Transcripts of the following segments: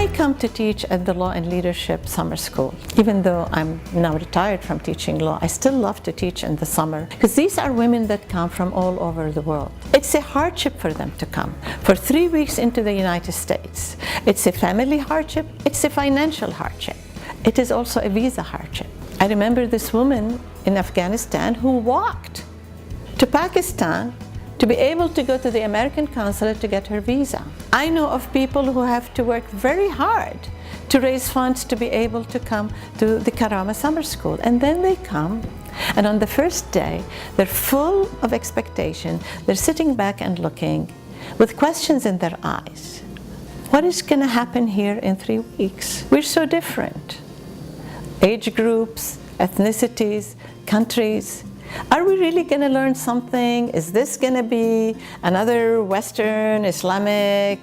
I come to teach at the Law and Leadership Summer School. Even though I'm now retired from teaching law, I still love to teach in the summer because these are women that come from all over the world. It's a hardship for them to come for 3 weeks into the United States. It's a family hardship, it's a financial hardship. It is also a visa hardship. I remember this woman in Afghanistan who walked to Pakistan to be able to go to the American consulate to get her visa. I know of people who have to work very hard to raise funds to be able to come to the Karamah summer school. And then they come, and on the first day, they're full of expectation. They're sitting back and looking with questions in their eyes. What is going to happen here in 3 weeks? We're so different. Age groups, ethnicities, countries. Are we really going to learn something? Is this going to be another Western, Islamic,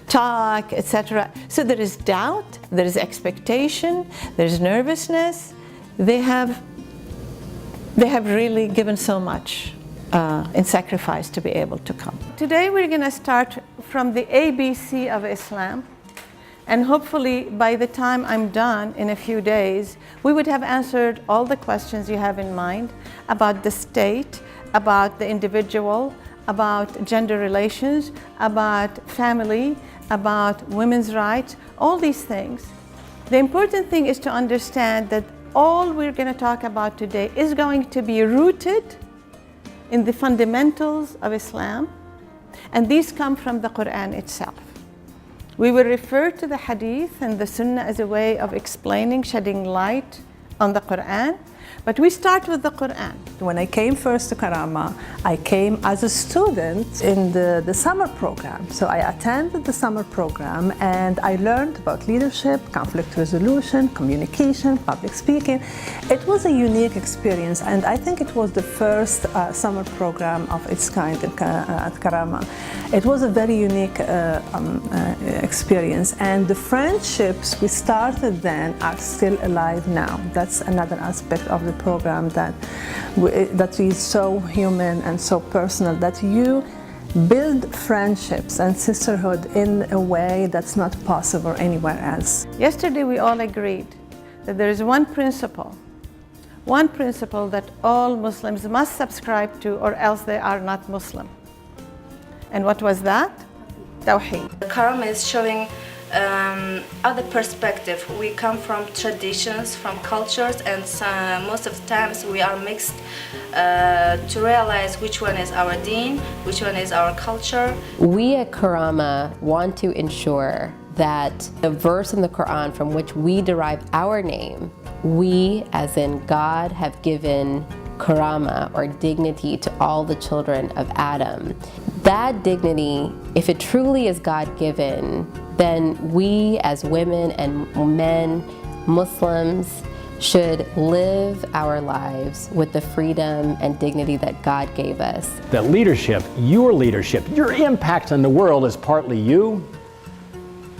talk, etc.? So there is doubt, there is expectation, there's nervousness. They have really given so much in sacrifice to be able to come. Today we're going to start from the ABC of Islam. And hopefully, by the time I'm done in a few days, we would have answered all the questions you have in mind about the state, about the individual, about gender relations, about family, about women's rights, all these things. The important thing is to understand that all we're going to talk about today is going to be rooted in the fundamentals of Islam, and these come from the Quran itself. We will refer to the Hadith and the Sunnah as a way of explaining, shedding light on the Quran, but we start with the Quran. When I came first to Karamah, I came as a student in the summer program. So I attended the summer program and I learned about leadership, conflict resolution, communication, public speaking. It was a unique experience, and I think it was the first summer program of its kind at Karamah. It was a very unique experience, and the friendships we started then are still alive now. That's another aspect of the program that is so human and so personal, that you build friendships and sisterhood in a way that's not possible anywhere else. Yesterday we all agreed that there is one principle that all Muslims must subscribe to, or else they are not Muslim. And what was that? Tawheed. Karamah is showing other perspective. We come from traditions, from cultures, and most of the times we are mixed to realize which one is our deen, which one is our culture. We at Karamah want to ensure that the verse in the Quran from which we derive our name, we, as in God, have given Karamah, or dignity, to all the children of Adam. That dignity, if it truly is God-given, then we as women and men, Muslims, should live our lives with the freedom and dignity that God gave us. That leadership, your impact on the world is partly you,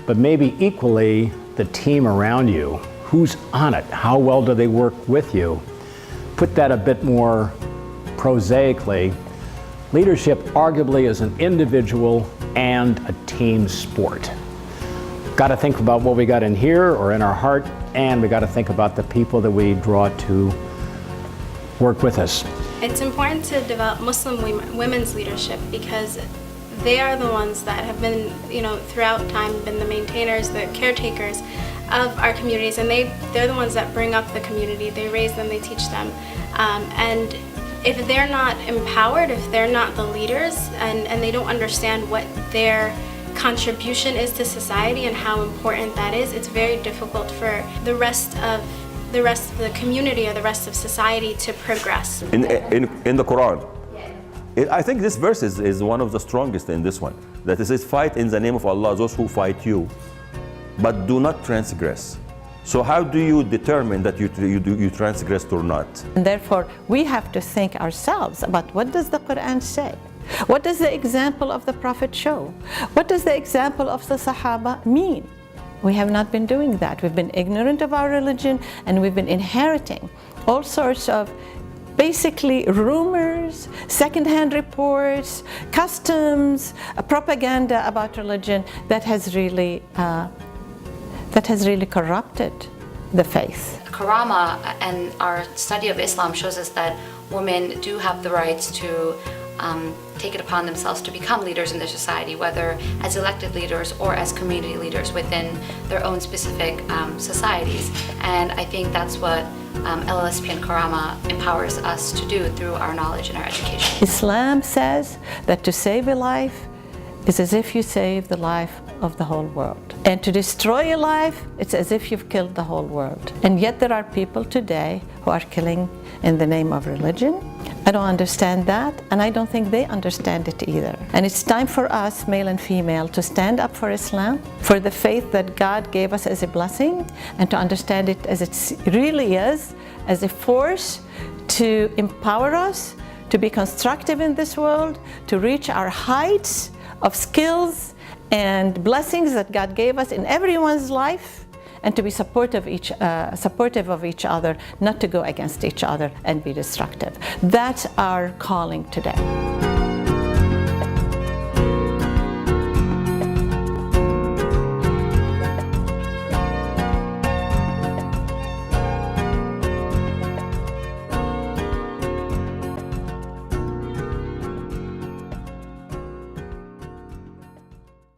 but maybe equally the team around you. Who's on it? How well do they work with you? Put that a bit more prosaically, leadership arguably is an individual and a team sport. Got to think about what we got in here or in our heart, and we got to think about the people that we draw to work with us. It's important to develop Muslim women's leadership because they are the ones that have been, throughout time been the maintainers, the caretakers of our communities, and they're the ones that bring up the community. They raise them, they teach them, and if they're not empowered, if they're not the leaders, and they don't understand what their contribution is to society and how important that is, it's very difficult for the rest of the community or the rest of society to progress. In the Quran, I think this verse is one of the strongest in this one. That it says, fight in the name of Allah those who fight you, but do not transgress. So how do you determine that you transgressed or not? And therefore, we have to think ourselves about what does the Quran say? What does the example of the Prophet show? What does the example of the Sahaba mean? We have not been doing that. We've been ignorant of our religion, and we've been inheriting all sorts of basically rumors, secondhand reports, customs, propaganda about religion that has really that has really corrupted the faith. Karamah and our study of Islam shows us that women do have the rights to take it upon themselves to become leaders in their society, whether as elected leaders or as community leaders within their own specific societies. And I think that's what LLSP and Karamah empowers us to do through our knowledge and our education. Islam says that to save a life is as if you save the life of the whole world. And to destroy a life, it's as if you've killed the whole world. And yet there are people today who are killing in the name of religion. I don't understand that, and I don't think they understand it either. And it's time for us, male and female, to stand up for Islam, for the faith that God gave us as a blessing, and to understand it as it really is, as a force to empower us, to be constructive in this world, to reach our heights of skills and blessings that God gave us in everyone's life, and to be supportive of each other, not to go against each other and be destructive. That's our calling today.